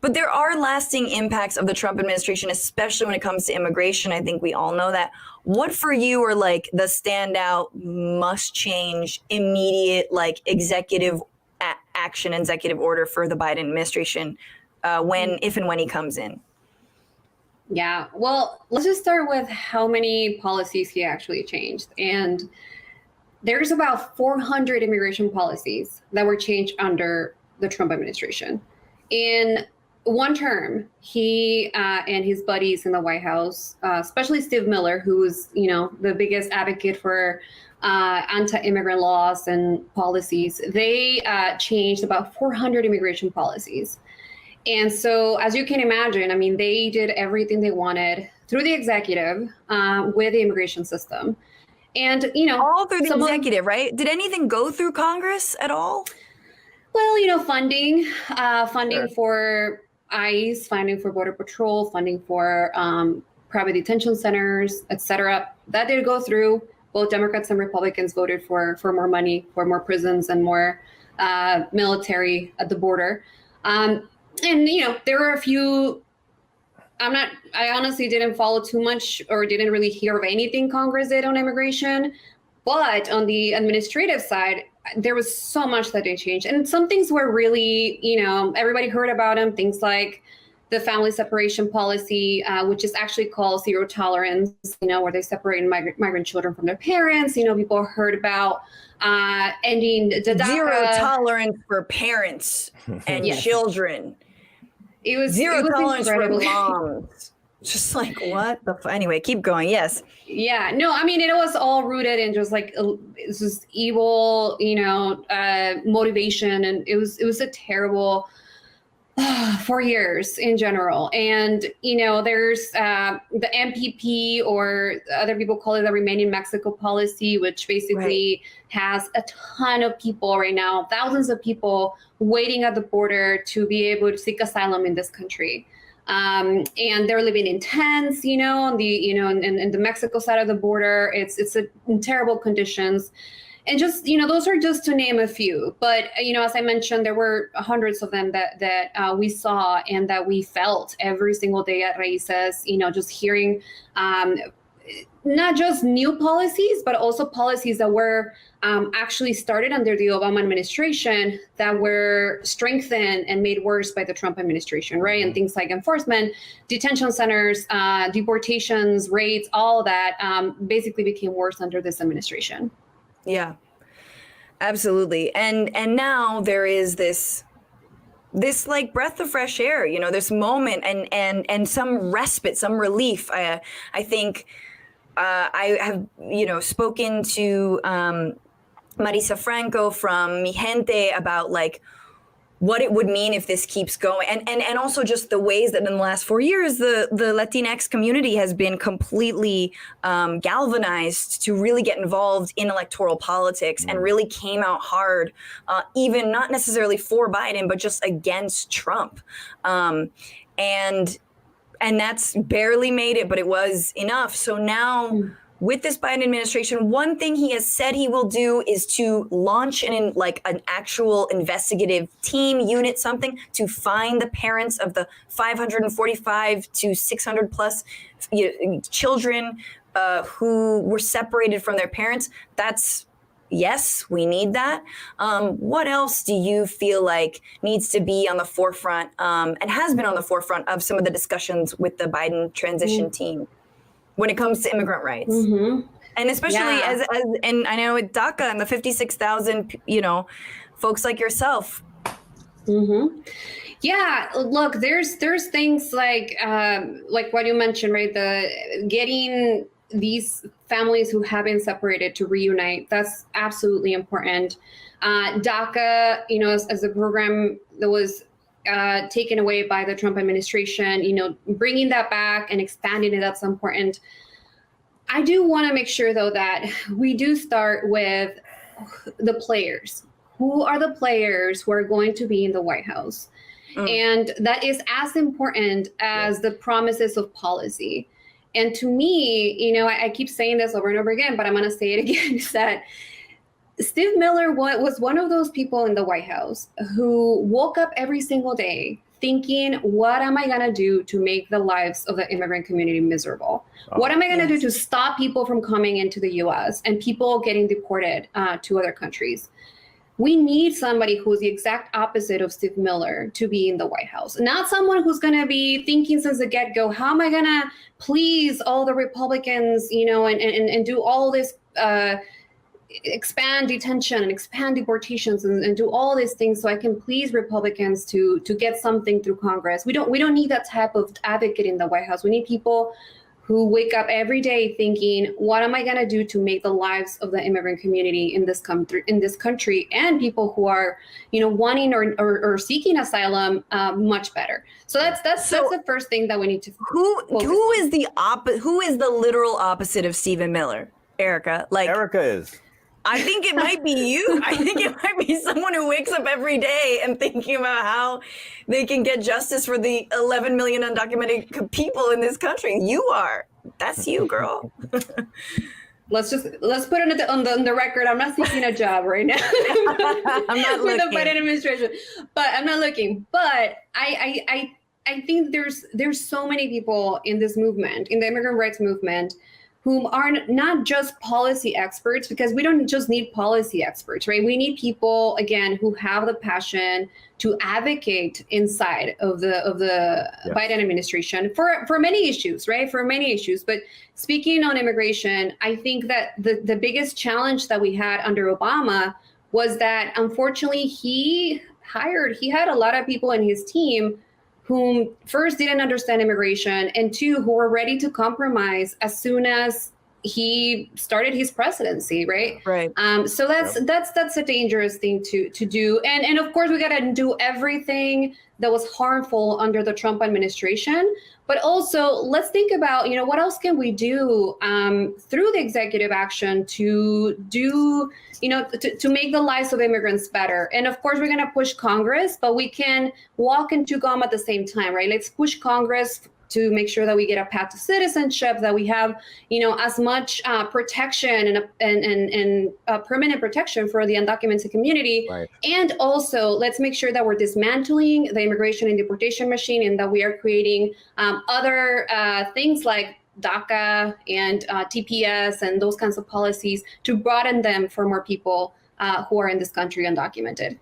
But there are lasting impacts of the Trump administration, especially when it comes to immigration. I think we all know that. What for you are like the standout, must change, immediate, like executive action, executive order for the Biden administration if and when he comes in? Yeah, well, let's just start with how many policies he actually changed. And there's about 400 immigration policies that were changed under the Trump administration. In one term, he and his buddies in the White House, especially Steve Miller, who's, the biggest advocate for anti-immigrant laws and policies, they changed about 400 immigration policies. And so, as you can imagine, I mean, they did everything they wanted through the executive with the immigration system. And, all through the executive, right? Did anything go through Congress at all? Well, funding for ICE, funding for Border Patrol, funding for private detention centers, et cetera. That did go through. Both Democrats and Republicans voted for more money, for more prisons and more military at the border. And, there were a few, I honestly didn't follow too much or didn't really hear of anything Congress did on immigration. But on the administrative side, there was so much that they changed. And some things were really, everybody heard about them. Things like the family separation policy, which is actually called zero tolerance, where they separate migrant children from their parents. People heard about ending the DACA. Zero tolerance for parents and children. It was zero tolerance for incredible. moms. Just like, what the anyway, keep going. Yes. Yeah, no, I mean, it was all rooted in just like it's just evil, motivation, and it was a terrible 4 years in general. And there's the MPP, or other people call it the Remain in Mexico policy, which basically has a ton of people right now, thousands of people waiting at the border to be able to seek asylum in this country. And they're living in tents, on the, in the Mexico side of the border. It's in terrible conditions. And just, those are just to name a few. But, as I mentioned, there were hundreds of them that we saw and that we felt every single day at Raíces, just hearing not just new policies, but also policies that were actually started under the Obama administration that were strengthened and made worse by the Trump administration, right? And things like enforcement, detention centers, deportations, raids, all of that basically became worse under this administration. Yeah, absolutely. And now there is this like breath of fresh air, this moment and some respite, some relief. I think I have, spoken to Marisa Franco from Mi Gente about like what it would mean if this keeps going. And also just the ways that in the last 4 years, the Latinx community has been completely galvanized to really get involved in electoral politics and really came out hard, even not necessarily for Biden, but just against Trump. And that's barely made it, but it was enough. So now with this Biden administration, one thing he has said he will do is to launch an actual investigative team unit, something to find the parents of the 545 to 600 plus children who were separated from their parents. Yes, we need that. What else do you feel like needs to be on the forefront and has been on the forefront of some of the discussions with the Biden transition team when it comes to immigrant rights? And especially as and I know with DACA and the 56,000, folks like yourself. Yeah, look, there's things like what you mentioned, right? The getting these families who have been separated to reunite. That's absolutely important. DACA, as a program that was taken away by the Trump administration, bringing that back and expanding it, that's important. I do want to make sure, though, that we do start with the players. Who are the players who are going to be in the White House? And that is as important as the promises of policy. And to me, I keep saying this over and over again, but I'm going to say it again, is that Steve Miller was one of those people in the White House who woke up every single day thinking, what am I going to do to make the lives of the immigrant community miserable? What am I going to do to stop people from coming into the US and people getting deported to other countries? We need somebody who's the exact opposite of Steve Miller to be in the White House. Not someone who's going to be thinking since the get-go, how am I going to please all the Republicans, and do all this, expand detention and expand deportations and do all these things so I can please Republicans to get something through Congress. We don't need that type of advocate in the White House. We need people who wake up every day thinking, what am I going to do to make the lives of the immigrant community in this country and people who are, wanting or seeking asylum much better. So that's the first thing that we need to who is the literal opposite of Stephen Miller? Erica. Erica is. I think it might be you. I think it might be someone who wakes up every day and thinking about how they can get justice for the 11 million undocumented people in this country. You are. That's you, girl. Let's put it on the record. I'm not seeking a job right now. I'm not with looking. the Biden administration, but I'm not looking. But I think there's so many people in this movement, in the immigrant rights movement, whom are not just policy experts, because we don't just need policy experts, right? We need people, again, who have the passion to advocate inside of the Biden administration for many issues, right? For many issues. But speaking on immigration, I think that the biggest challenge that we had under Obama was that, unfortunately, he had a lot of people in his team whom first didn't understand immigration, and two, who were ready to compromise as soon as he started his presidency, right? Right. So that's a dangerous thing to do. And of course, we got to do everything that was harmful under the Trump administration. But also, let's think about, what else can we do through the executive action to do, to make the lives of immigrants better. And of course, we're going to push Congress, but we can walk and chew gum at the same time, right? Let's push Congress to make sure that we get a path to citizenship, that we have, as much protection and permanent protection for the undocumented community. Right. And also, let's make sure that we're dismantling the immigration and deportation machine, and that we are creating other things like DACA and TPS and those kinds of policies to broaden them for more people who are in this country undocumented.